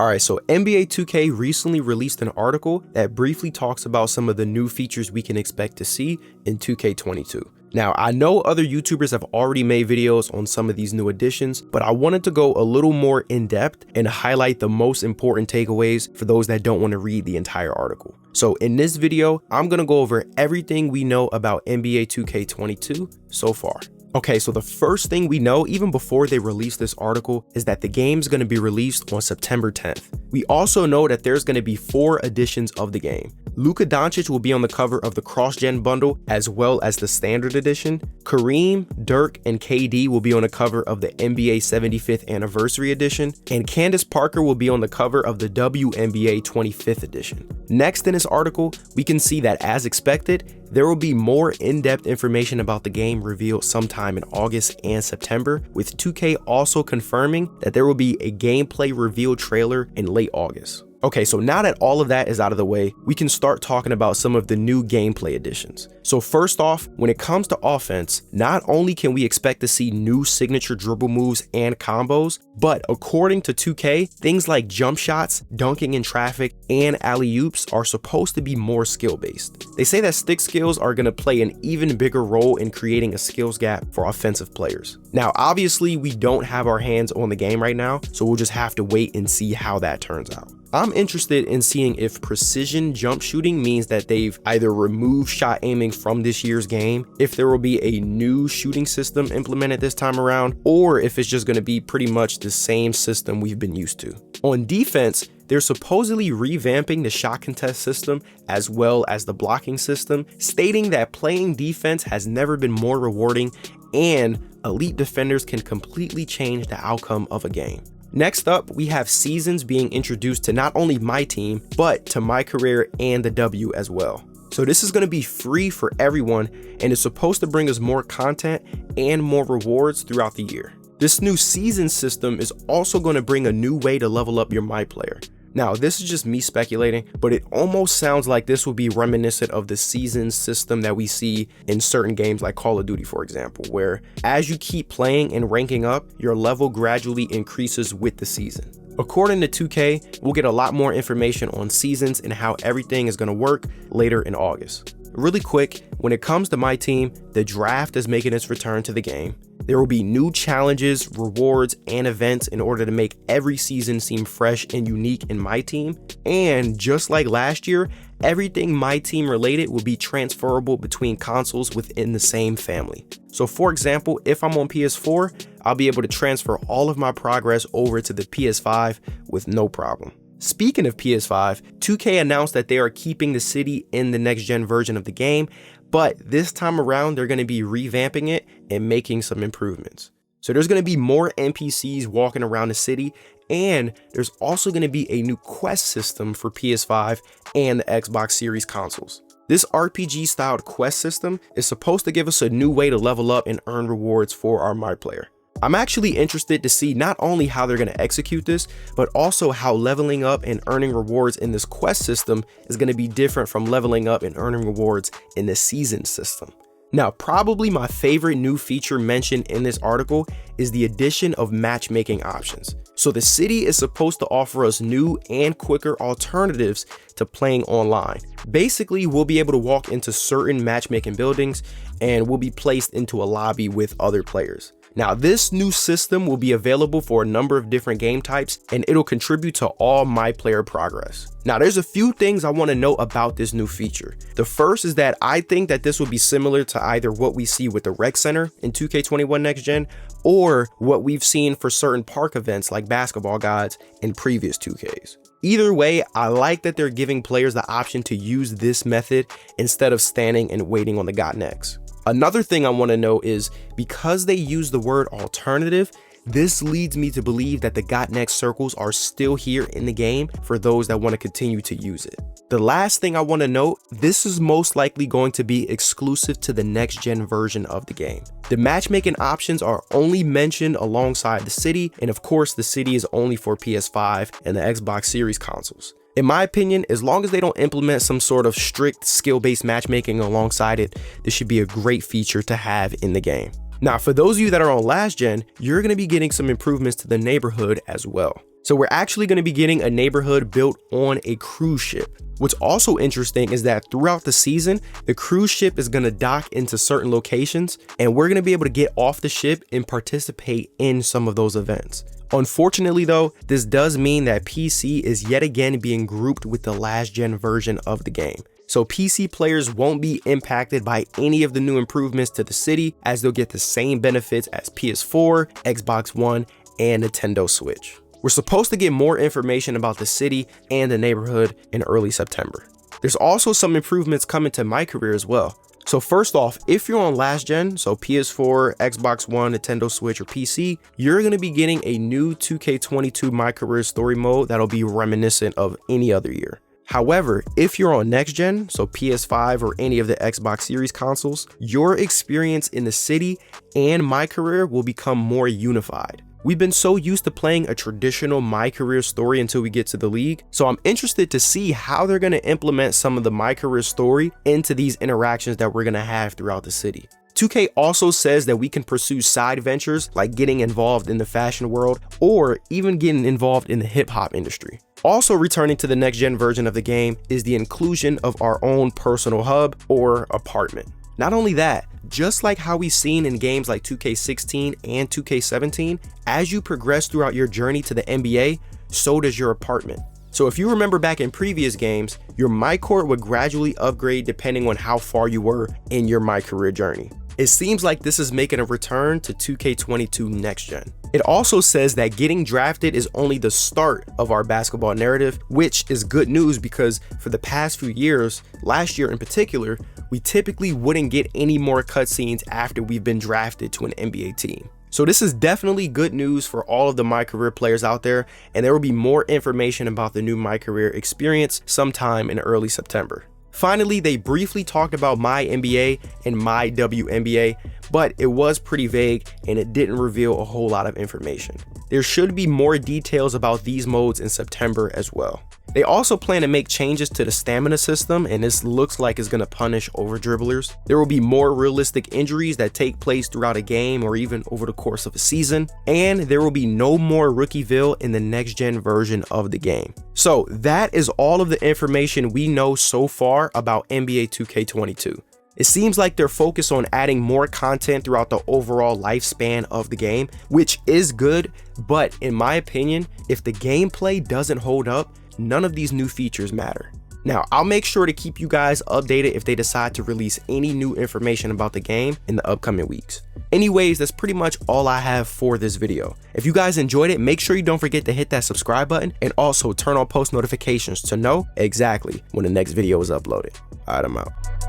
Alright, so NBA 2K recently released an article that briefly talks about some of the new features we can expect to see in 2K22. Now, I know other YouTubers have already made videos on some of these new additions, but I wanted to go a little more in depth and highlight the most important takeaways for those that don't want to read the entire article. So in this video, I'm going to go over everything we know about NBA 2K22 so far. Okay, so the first thing we know, even before they released this article, is that the game's going to be released on September 10th. We also know that there's going to be 4 editions of the game. Luka Doncic will be on the cover of the cross-gen bundle as well as the standard edition. Kareem, Dirk, and KD will be on the cover of the NBA 75th Anniversary Edition, and Candace Parker will be on the cover of the WNBA 25th Edition. Next in this article, we can see that as expected, there will be more in-depth information about the game revealed sometime in August and September, with 2K also confirming that there will be a gameplay reveal trailer in late August. Okay, so now that all of that is out of the way, we can start talking about some of the new gameplay additions. So first off, when it comes to offense, not only can we expect to see new signature dribble moves and combos, but according to 2K, things like jump shots, dunking in traffic, and alley-oops are supposed to be more skill-based. They say that stick skills are going to play an even bigger role in creating a skills gap for offensive players. Now, obviously, we don't have our hands on the game right now, so we'll just have to wait and see how that turns out. I'm interested in seeing if precision jump shooting means that they've either removed shot aiming from this year's game, if there will be a new shooting system implemented this time around, or if it's just going to be pretty much the same system we've been used to. On defense, they're supposedly revamping the shot contest system as well as the blocking system, stating that playing defense has never been more rewarding and elite defenders can completely change the outcome of a game. Next up, we have seasons being introduced to not only MyTEAM, but to MyCAREER and the W as well. So this is going to be free for everyone and is supposed to bring us more content and more rewards throughout the year. This new season system is also going to bring a new way to level up your MyPlayer. Now, this is just me speculating, but it almost sounds like this will be reminiscent of the season system that we see in certain games like Call of Duty, for example, where as you keep playing and ranking up, your level gradually increases with the season. According to 2K, we'll get a lot more information on seasons and how everything is going to work later in August. Really quick, when it comes to MyTEAM, the draft is making its return to the game. There will be new challenges, rewards, and events in order to make every season seem fresh and unique in MyTEAM. And just like last year, everything MyTEAM related will be transferable between consoles within the same family. So for example, if I'm on PS4, I'll be able to transfer all of my progress over to the PS5 with no problem. Speaking of PS5, 2K announced that they are keeping the city in the next-gen version of the game, but this time around, they're going to be revamping it and making some improvements. So there's going to be more NPCs walking around the city, and there's also going to be a new quest system for PS5 and the Xbox Series consoles. This RPG-styled quest system is supposed to give us a new way to level up and earn rewards for our MyPlayer. I'm actually interested to see not only how they're going to execute this, but also how leveling up and earning rewards in this quest system is going to be different from leveling up and earning rewards in the season system. Now, probably my favorite new feature mentioned in this article is the addition of matchmaking options. So the city is supposed to offer us new and quicker alternatives to playing online. Basically, we'll be able to walk into certain matchmaking buildings and we'll be placed into a lobby with other players. Now, this new system will be available for a number of different game types, and it'll contribute to all MyPlayer progress. Now, there's a few things I want to know about this new feature. The first is that I think that this will be similar to either what we see with the Rec Center in 2K21 Next Gen, or what we've seen for certain park events like basketball guides in previous 2Ks. Either way, I like that they're giving players the option to use this method instead of standing and waiting on the got next. Another thing I want to know is because they use the word alternative, this leads me to believe that the got next circles are still here in the game for those that want to continue to use it. The last thing I want to note, this is most likely going to be exclusive to the next gen version of the game. The matchmaking options are only mentioned alongside the city, and of course the city is only for PS5 and the Xbox Series consoles. In my opinion, as long as they don't implement some sort of strict skill-based matchmaking alongside it, this should be a great feature to have in the game. Now, for those of you that are on last gen, you're going to be getting some improvements to the neighborhood as well. So we're actually going to be getting a neighborhood built on a cruise ship. What's also interesting is that throughout the season, the cruise ship is going to dock into certain locations, and we're going to be able to get off the ship and participate in some of those events. Unfortunately though, this does mean that PC is yet again being grouped with the last gen version of the game. So PC players won't be impacted by any of the new improvements to the city, as they'll get the same benefits as PS4, Xbox One, and Nintendo Switch. We're supposed to get more information about the city and the neighborhood in early September. There's also some improvements coming to MyCAREER as well. So first off, if you're on last gen, so PS4, Xbox One, Nintendo Switch, or PC, you're going to be getting a new 2K22 MyCAREER story mode that'll be reminiscent of any other year. However, if you're on next gen, so PS5 or any of the Xbox Series consoles, your experience in the city and MyCAREER will become more unified. We've been so used to playing a traditional MyCAREER story until we get to the league, so I'm interested to see how they're going to implement some of the MyCAREER story into these interactions that we're going to have throughout the city. 2K also says that we can pursue side ventures like getting involved in the fashion world or even getting involved in the hip-hop industry. Also returning to the next gen version of the game is the inclusion of our own personal hub or apartment. Not only that, just like how we've seen in games like 2K16 and 2K17, as you progress throughout your journey to the NBA, so does your apartment. So if you remember back in previous games, your MyCourt would gradually upgrade depending on how far you were in your MyCAREER journey. It seems like this is making a return to 2K22 next gen. It also says that getting drafted is only the start of our basketball narrative, which is good news because for the past few years, last year in particular, we typically wouldn't get any more cutscenes after we've been drafted to an NBA team. So this is definitely good news for all of the MyCAREER players out there, and there will be more information about the new MyCAREER experience sometime in early September. Finally, they briefly talked about MyNBA and MyWNBA, but it was pretty vague and it didn't reveal a whole lot of information. There should be more details about these modes in September as well. They also plan to make changes to the stamina system, and this looks like it's going to punish over dribblers. There will be more realistic injuries that take place throughout a game or even over the course of a season, and there will be no more Rookieville in the next gen version of the game. So that is all of the information we know so far about NBA 2K22. It seems like they're focused on adding more content throughout the overall lifespan of the game, which is good, but in my opinion, if the gameplay doesn't hold up, none of these new features matter. Now, I'll make sure to keep you guys updated if they decide to release any new information about the game in the upcoming weeks. Anyways, that's pretty much all I have for this video. If you guys enjoyed it, make sure you don't forget to hit that subscribe button and also turn on post notifications to know exactly when the next video is uploaded. All right, I'm out.